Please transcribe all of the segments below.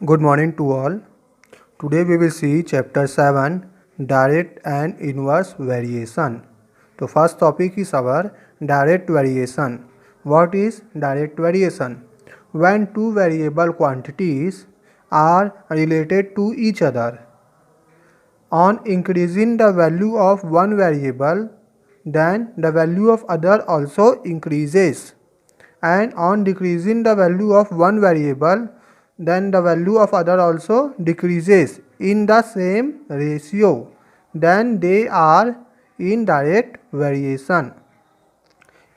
Good morning to all. Today we will see chapter 7 direct and inverse variation. So first topic is our direct variation. What is direct variation? When two variable quantities are related to each other. On increasing the value of one variable, then the value of other also increases, and on decreasing the value of one variable, then the value of other also decreases in the same ratio, then they are in direct variation.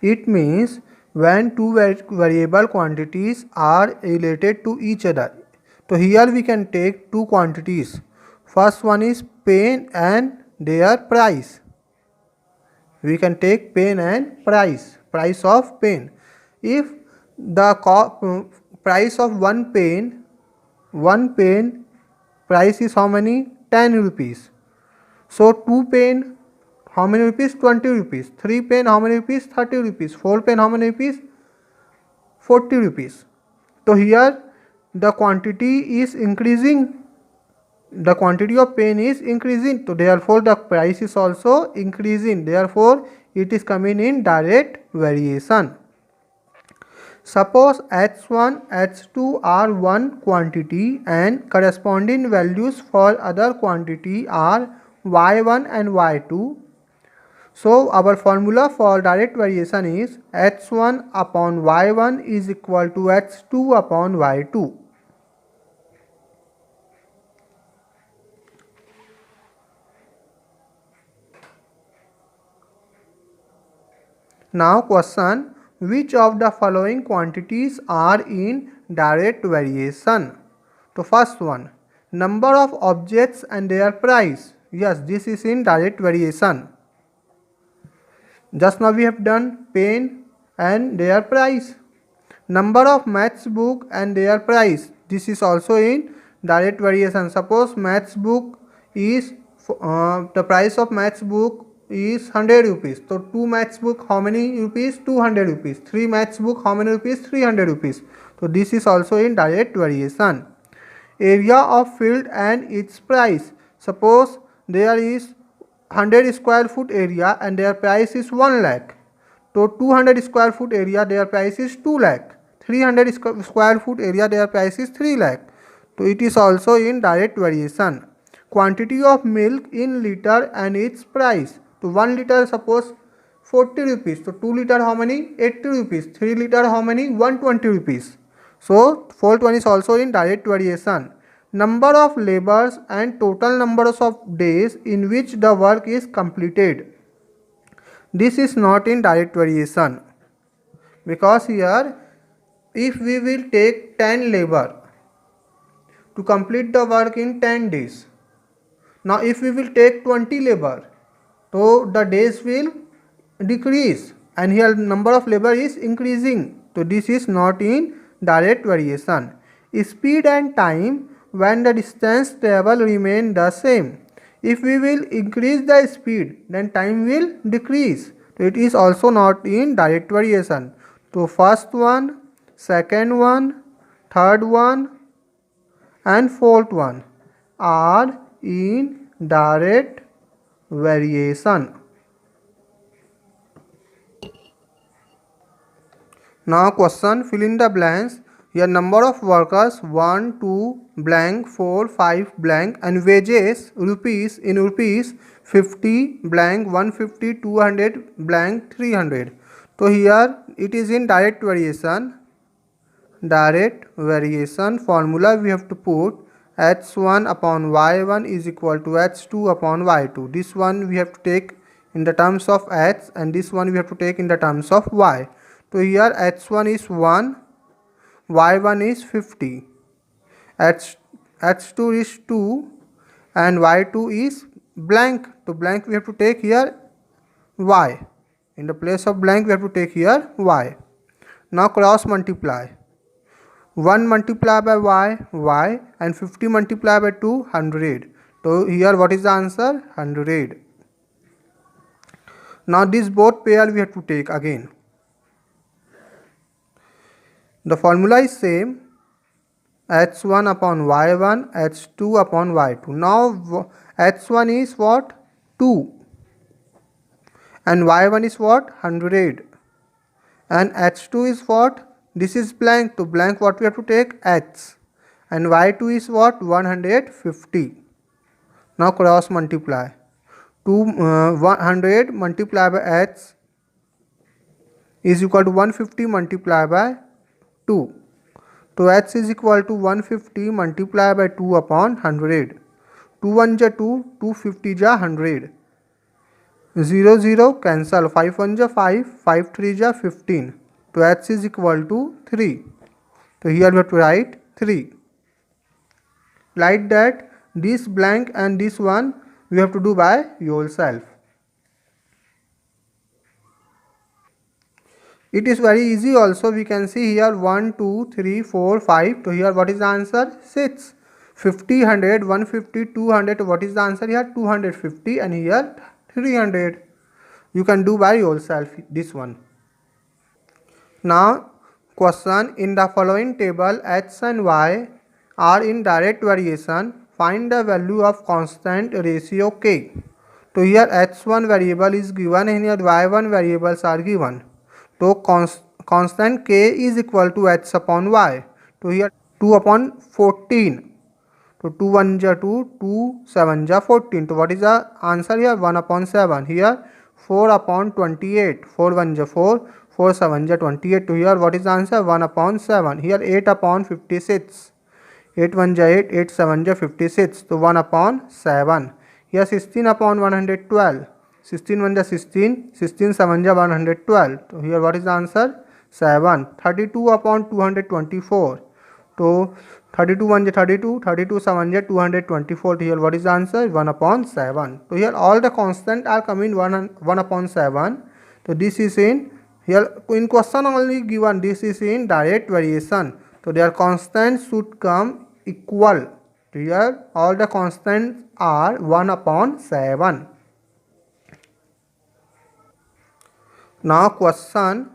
It means when two variable quantities are related to each other. So here we can take two quantities. First one is pen and their price. We can take pen and price of pen. If the price of one pen price is how many? 10 rupees. So 2 pen how many rupees? 20 rupees. 3 pen how many rupees? 30 rupees. 4 pen how many rupees? 40 rupees. So here the quantity is increasing. The quantity of pen is increasing. So therefore the price is also increasing. Therefore it is coming in direct variation. Suppose H1, H2 are one quantity and corresponding values for other quantity are Y1 and Y2. So our formula for direct variation is H1 upon Y1 is equal to H2 upon Y2. Now question, which of the following quantities are in direct variation? So first one, number of objects and their price. Yes, this is in direct variation. Just now we have done pen and their price. Number of maths book and their price. This is also in direct variation. Suppose maths book is the price of maths book is 100 rupees. So 2 maths book how many rupees? 200 rupees. 3 maths book how many rupees? 300 rupees. So this is also in direct variation. Area of field and its price. Suppose there is 100 square foot area and their price is 1 lakh. So 200 square foot area their price is 2 lakh. 300 square foot area their price is 3 lakh. So it is also in direct variation. Quantity of milk in liter and its price. So 1 liter suppose 40 rupees. So 2 liter how many? 80 rupees. 3 liter how many? 120 rupees. So fourth one is also in direct variation. Number of labors and total numbers of days in which the work is completed. This is not in direct variation, because here if we will take 10 labor to complete the work in 10 days. Now if we will take 20 labor, so the days will decrease and here number of labor is increasing. So this is not in direct variation. Speed and time when the distance travel remain the same. If we will increase the speed, then time will decrease. So it is also not in direct variation. So first one, second one, third one and fourth one are in direct variation. Now question, fill in the blanks. Here number of workers 1, 2, blank, 4, 5, blank and wages rupees in rupees 50, blank, 150, 200, blank, 300. So here it is in direct variation. Direct variation formula we have to put h1 upon y1 is equal to h2 upon y2. This one we have to take in the terms of h and this one we have to take in the terms of y. So here h1 is 1, y1 is 50, h2 is 2 and y2 is blank. So blank we have to take here y. In the place of blank we have to take here y. Now cross multiply. 1 multiplied by y and 50 multiplied by 2, 100. So here what is the answer? 100. Now this both pair we have to take again. The formula is same h1 upon y1, h2 upon y2. Now h1 is what? 2 and y1 is what? 100 and h2 is what? This is blank, to blank what we have to take? H, and y2 is what? 150. Now cross multiply. 100 multiplied by h is equal to 150 multiplied by 2. So h is equal to 150 multiplied by 2 upon 100. 2 1 ja 2, 250 ja 100. 0 0 cancel, 5 1 ja 5, 5 3 ja 15. So h is equal to 3. So here we have to write 3. Like that, this blank and this one you have to do by yourself. It is very easy also. We can see here 1 2 3 4 5. So here what is the answer? 6. 50, 100, 150, 200. What is the answer here? 250, and here 300. You can do by yourself this one. Now question: in the following table x and y are in direct variation. Find the value of constant ratio k. So here h1 variable is given and here y1 variables are given. So constant k is equal to h upon y. So here 2 upon 14. So 2 1 ja 2, 2 7 ja 14. So what is the answer here? 1 upon 7. Here 4 upon 28. 4 1 ja 4, 4 7 ja 28. So here what is the answer? 1 upon 7. Here 8 upon 56. 8 1 ja 8, 8 7 ja 56. So 1 upon 7. Here 16 upon 112. 16 1 ja 16, 16 7 ja 112. So here what is the answer? 7. 32 upon 224. So 32 1 ja 32, 32 7 ja 224. Here what is the answer? 1 upon 7. So here all the constant are coming 1 upon 7. So this is in here in question only given, this is in direct variation. So their constants should come equal. Here all the constants are 1 upon 7. Now question: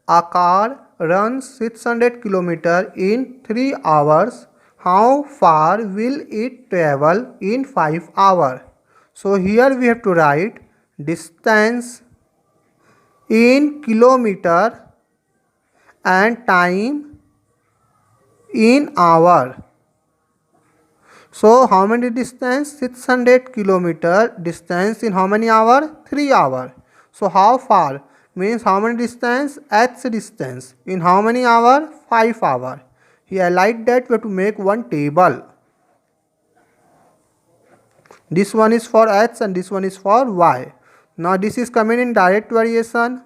a car runs 600 km in 3 hours. How far will it travel in 5 hours? So here we have to write distance in kilometer and time in hour. So how many distance? 600 kilometer distance in how many hours? 3 hours. So how far means how many distance? H distance in how many hours? 5 hours. Here like that we have to make one table. This one is for H and this one is for Y. Now this is coming in direct variation.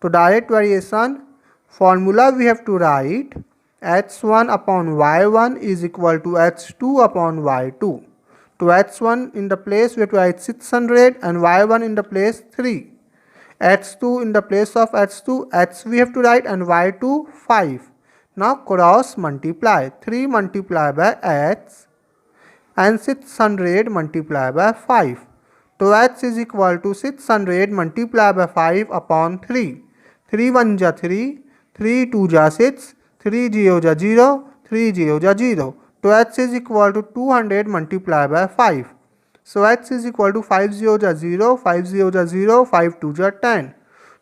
To direct variation formula we have to write h1 upon y1 is equal to h2 upon y2. To h1 in the place we have to write 600 and y1 in the place 3. h2 in the place of h2, h we have to write and y2 5. Now cross multiply. 3 multiplied by h and 600 multiplied by 5. So h is equal to 600 multiplied by 5 upon 3. 3 1 ja 3, 3 2 ja 6, 3 0 ja 0, 3 0 ja 0. So h is equal to 200 multiplied by 5. So h is equal to 5 0 ja 0, 5 0 ja 0, 5 2 ja 10.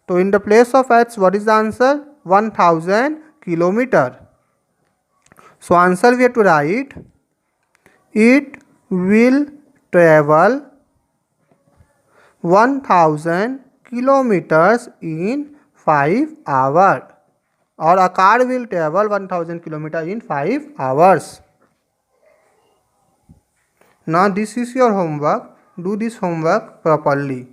So in the place of h what is the answer? 1000 kilometer. So answer we have to write it will travel 1000 kilometers in 5 hours, or a car will travel 1000 kilometers in 5 hours. Now this is your homework. Do this homework properly.